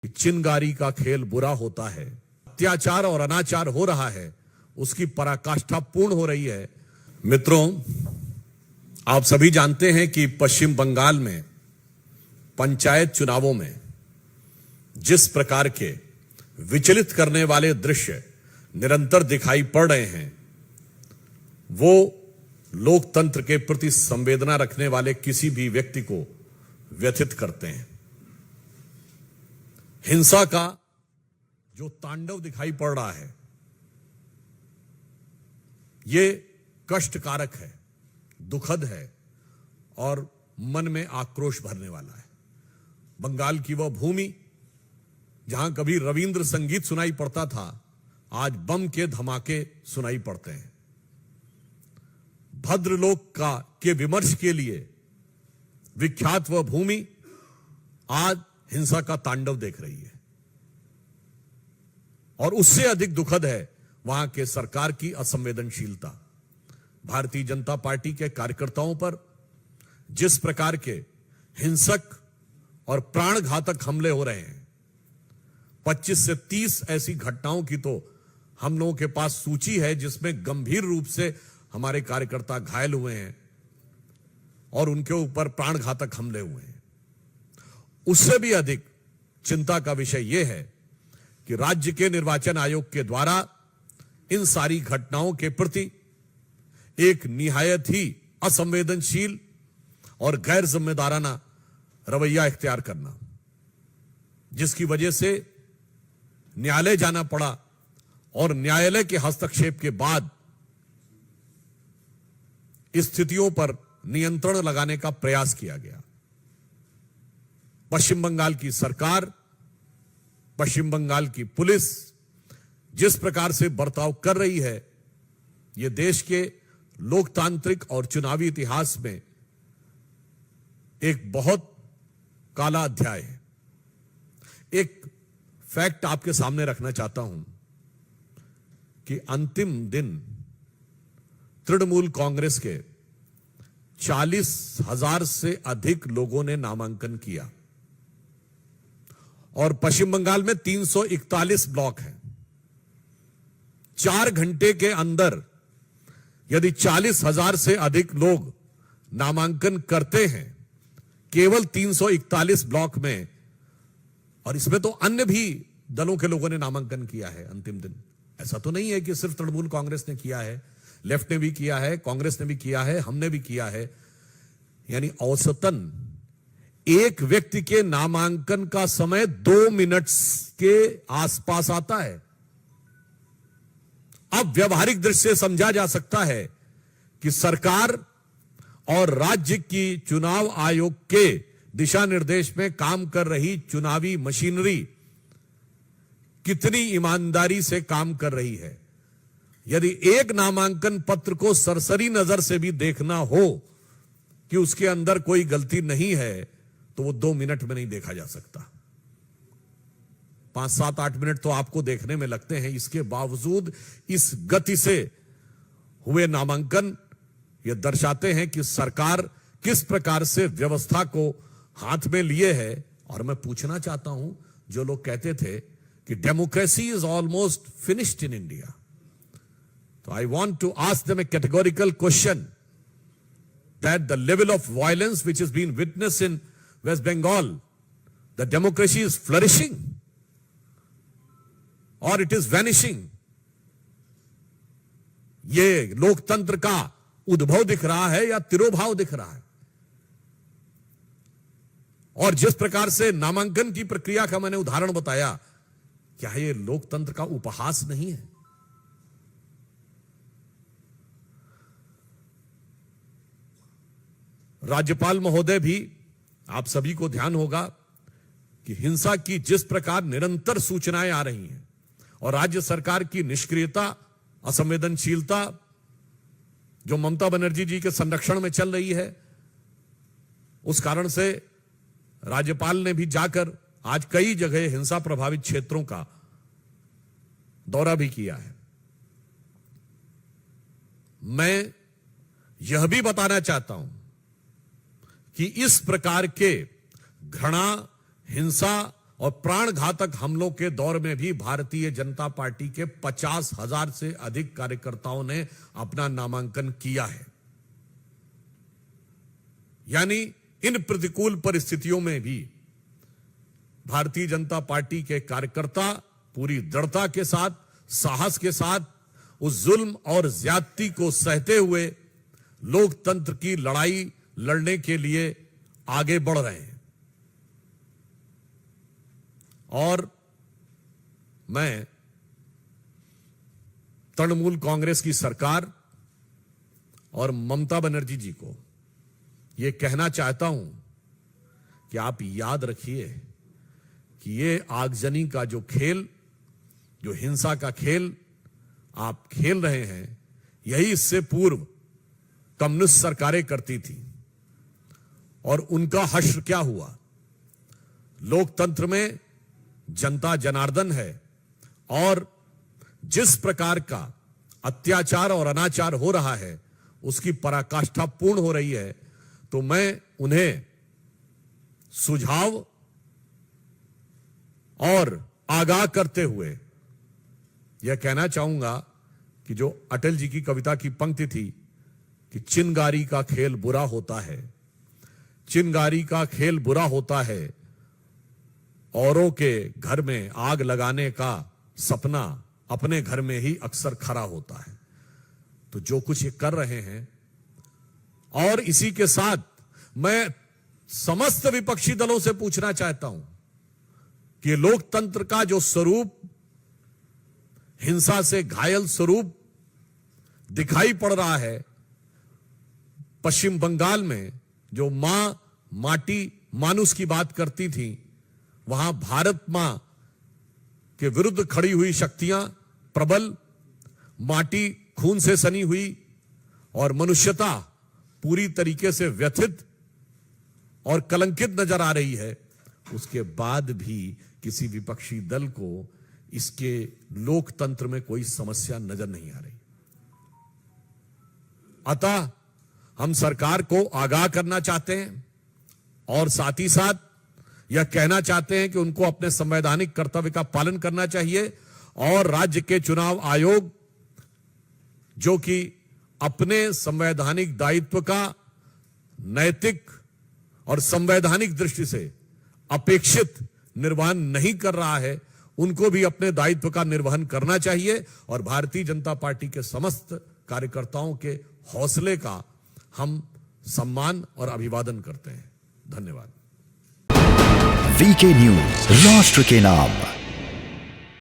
चिनगारी का खेल बुरा होता है, अत्याचार और अनाचार हो रहा है, उसकी पराकाष्ठा पूर्ण हो रही है। मित्रों, आप सभी जानते हैं कि पश्चिम बंगाल में पंचायत चुनावों में जिस प्रकार के विचलित करने वाले दृश्य निरंतर दिखाई पड़ रहे हैं, वो लोकतंत्र के प्रति संवेदना रखने वाले किसी भी व्यक्ति को व्यथित करते हैं। हिंसा का जो तांडव दिखाई पड़ रहा है, ये कष्टकारक है, दुखद है और मन में आक्रोश भरने वाला है। बंगाल की वह भूमि जहां कभी रविंद्र संगीत सुनाई पड़ता था, आज बम के धमाके सुनाई पड़ते हैं। भद्रलोक के विमर्श के लिए विख्यात वह भूमि आज हिंसा का तांडव देख रही है। और उससे अधिक दुखद है वहां के सरकार की असंवेदनशीलता। भारतीय जनता पार्टी के कार्यकर्ताओं पर जिस प्रकार के हिंसक और प्राणघातक हमले हो रहे हैं, 25 से 30 ऐसी घटनाओं की तो हम लोगों के पास सूची है जिसमें गंभीर रूप से हमारे कार्यकर्ता घायल हुए हैं और उनके ऊपर प्राणघातक हमले हुए हैं। उससे भी अधिक चिंता का विषय यह है कि राज्य के निर्वाचन आयोग के द्वारा इन सारी घटनाओं के प्रति एक निहायत ही असंवेदनशील और गैर जिम्मेदाराना रवैया इख्तियार करना, जिसकी वजह से न्यायालय जाना पड़ा और न्यायालय के हस्तक्षेप के बाद स्थितियों पर नियंत्रण लगाने का प्रयास किया गया। पश्चिम बंगाल की सरकार, पश्चिम बंगाल की पुलिस जिस प्रकार से बर्ताव कर रही है, यह देश के लोकतांत्रिक और चुनावी इतिहास में एक बहुत काला अध्याय है। एक फैक्ट आपके सामने रखना चाहता हूं कि अंतिम दिन तृणमूल कांग्रेस के 40,000 से अधिक लोगों ने नामांकन किया और पश्चिम बंगाल में 341 ब्लॉक हैं। 4 घंटे के अंदर यदि 40,000 से अधिक लोग नामांकन करते हैं केवल 341 ब्लॉक में, और इसमें तो अन्य भी दलों के लोगों ने नामांकन किया है अंतिम दिन, ऐसा तो नहीं है कि सिर्फ तृणमूल कांग्रेस ने किया है, लेफ्ट ने भी किया है, कांग्रेस ने भी किया है, हमने भी किया है। यानी औसतन एक व्यक्ति के नामांकन का समय 2 मिनट के आसपास आता है। अब व्यवहारिक दृष्टि से समझा जा सकता है कि सरकार और राज्य की चुनाव आयोग के दिशा निर्देश में काम कर रही चुनावी मशीनरी कितनी ईमानदारी से काम कर रही है। यदि एक नामांकन पत्र को सरसरी नजर से भी देखना हो कि उसके अंदर कोई गलती नहीं है, तो वो 2 मिनट में नहीं देखा जा सकता। 5, 7, 8 मिनट तो आपको देखने में लगते हैं। इसके बावजूद इस गति से हुए नामांकन ये दर्शाते हैं कि सरकार किस प्रकार से व्यवस्था को हाथ में लिए है। और मैं पूछना चाहता हूं, जो लोग कहते थे कि democracy is almost finished in India, so I want to ask them a categorical question that the level of violence which has been witnessed in West Bengal, the democracy is flourishing or it is vanishing? ये लोकतंत्र का उद्भव दिख रहा है या तिरोभाव दिख रहा है? और जिस प्रकार से नामांकन की प्रक्रिया का मैंने उदाहरण बताया, क्या ये लोकतंत्र का उपहास नहीं है? राज्यपाल महोदय भी, आप सभी को ध्यान होगा कि हिंसा की जिस प्रकार निरंतर सूचनाएं आ रही हैं और राज्य सरकार की निष्क्रियता, असंवेदनशीलता जो ममता बनर्जी जी के संरक्षण में चल रही है, उस कारण से राज्यपाल ने भी जाकर आज कई जगह हिंसा प्रभावित क्षेत्रों का दौरा भी किया है। मैं यह भी बताना चाहता हूं कि इस प्रकार के घृणा, हिंसा और प्राण घातक हमलों के दौर में भी भारतीय जनता पार्टी के 50,000 से अधिक कार्यकर्ताओं ने अपना नामांकन किया है। यानी इन प्रतिकूल परिस्थितियों में भी भारतीय जनता पार्टी के कार्यकर्ता पूरी दृढ़ता के साथ, साहस के साथ उस जुल्म और ज्यादती को सहते हुए लोकतंत्र की लड़ाई लड़ने के लिए आगे बढ़ रहे हैं। और मैं तृणमूल कांग्रेस की सरकार और ममता बनर्जी जी को यह कहना चाहता हूं कि आप याद रखिए कि ये आगजनी का जो खेल, जो हिंसा का खेल आप खेल रहे हैं, यही इससे पूर्व कम्युनिस्ट सरकारें करती थी। और उनका हश्र क्या हुआ? लोकतंत्र में जनता जनार्दन है और जिस प्रकार का अत्याचार और अनाचार हो रहा है उसकी पराकाष्ठा पूर्ण हो रही है। तो मैं उन्हें सुझाव और आगाह करते हुए यह कहना चाहूंगा कि जो अटल जी की कविता की पंक्ति थी कि चिनगारी का खेल बुरा होता है, चिनगारी का खेल बुरा होता है, औरों के घर में आग लगाने का सपना अपने घर में ही अक्सर खरा होता है। तो जो कुछ ये कर रहे हैं, और इसी के साथ मैं समस्त विपक्षी दलों से पूछना चाहता हूं कि लोकतंत्र का जो स्वरूप, हिंसा से घायल स्वरूप दिखाई पड़ रहा है, पश्चिम बंगाल में जो मां माटी मानुस की बात करती थी, वहां भारत मां के विरुद्ध खड़ी हुई शक्तियां प्रबल, माटी खून से सनी हुई और मनुष्यता पूरी तरीके से व्यथित और कलंकित नजर आ रही है। उसके बाद भी किसी विपक्षी दल को इसके लोकतंत्र में कोई समस्या नजर नहीं आ रही। अतः हम सरकार को आगाह करना चाहते हैं और साथ ही साथ यह कहना चाहते हैं कि उनको अपने संवैधानिक कर्तव्य का पालन करना चाहिए और राज्य के चुनाव आयोग, जो कि अपने संवैधानिक दायित्व का नैतिक और संवैधानिक दृष्टि से अपेक्षित निर्वहन नहीं कर रहा है, उनको भी अपने दायित्व का निर्वहन करना चाहिए। और भारतीय जनता पार्टी के समस्त कार्यकर्ताओं के हौसले का हम सम्मान और अभिवादन करते हैं। धन्यवाद। वीके न्यूज, राष्ट्र के नाम।